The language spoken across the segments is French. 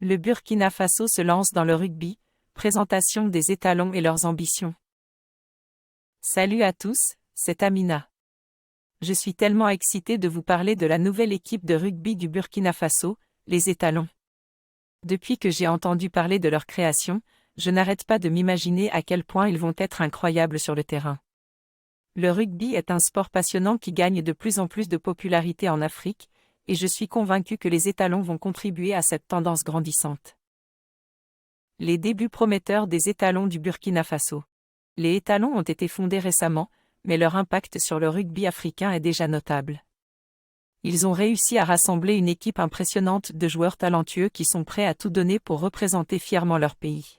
Le Burkina Faso se lance dans le rugby, présentation des étalons et leurs ambitions. Salut à tous, c'est Amina. Je suis tellement excitée de vous parler de la nouvelle équipe de rugby du Burkina Faso, les étalons. Depuis que j'ai entendu parler de leur création, je n'arrête pas de m'imaginer à quel point ils vont être incroyables sur le terrain. Le rugby est un sport passionnant qui gagne de plus en plus de popularité en Afrique, et je suis convaincue que les étalons vont contribuer à cette tendance grandissante. Les débuts prometteurs des étalons du Burkina Faso. Les étalons ont été fondés récemment, mais leur impact sur le rugby africain est déjà notable. Ils ont réussi à rassembler une équipe impressionnante de joueurs talentueux qui sont prêts à tout donner pour représenter fièrement leur pays.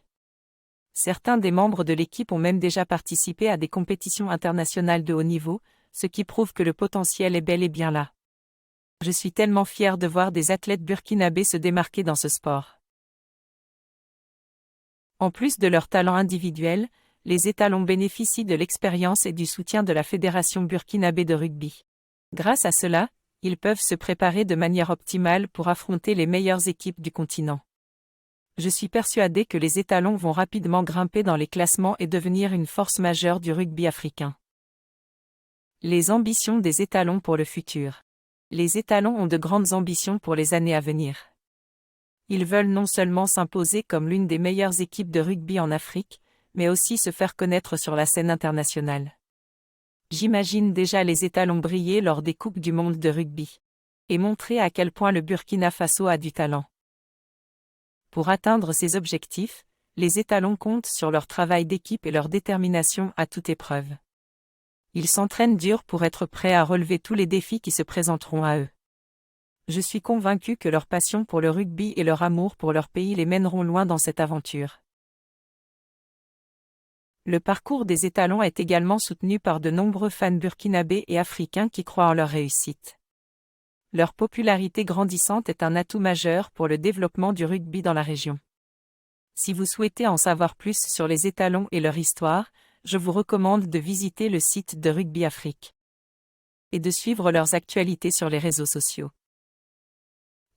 Certains des membres de l'équipe ont même déjà participé à des compétitions internationales de haut niveau, ce qui prouve que le potentiel est bel et bien là. Je suis tellement fière de voir des athlètes burkinabés se démarquer dans ce sport. En plus de leur talent individuel, les étalons bénéficient de l'expérience et du soutien de la Fédération burkinabé de rugby. Grâce à cela, ils peuvent se préparer de manière optimale pour affronter les meilleures équipes du continent. Je suis persuadée que les étalons vont rapidement grimper dans les classements et devenir une force majeure du rugby africain. Les ambitions des étalons pour le futur. Les étalons ont de grandes ambitions pour les années à venir. Ils veulent non seulement s'imposer comme l'une des meilleures équipes de rugby en Afrique, mais aussi se faire connaître sur la scène internationale. J'imagine déjà les étalons briller lors des Coupes du monde de rugby. Et montrer à quel point le Burkina Faso a du talent. Pour atteindre ces objectifs, les étalons comptent sur leur travail d'équipe et leur détermination à toute épreuve. Ils s'entraînent dur pour être prêts à relever tous les défis qui se présenteront à eux. Je suis convaincue que leur passion pour le rugby et leur amour pour leur pays les mèneront loin dans cette aventure. Le parcours des étalons est également soutenu par de nombreux fans burkinabés et africains qui croient en leur réussite. Leur popularité grandissante est un atout majeur pour le développement du rugby dans la région. Si vous souhaitez en savoir plus sur les étalons et leur histoire, je vous recommande de visiter le site de Rugby Afrique et de suivre leurs actualités sur les réseaux sociaux.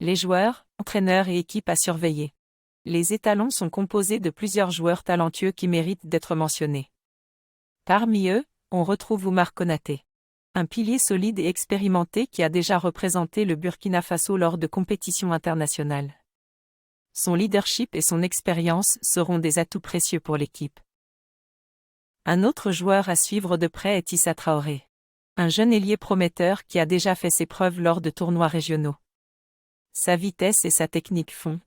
Les joueurs, entraîneurs et équipes à surveiller. Les étalons sont composés de plusieurs joueurs talentueux qui méritent d'être mentionnés. Parmi eux, on retrouve Oumar Konaté, un pilier solide et expérimenté qui a déjà représenté le Burkina Faso lors de compétitions internationales. Son leadership et son expérience seront des atouts précieux pour l'équipe. Un autre joueur à suivre de près est Issa Traoré, un jeune ailier prometteur qui a déjà fait ses preuves lors de tournois régionaux. Sa vitesse et sa technique font,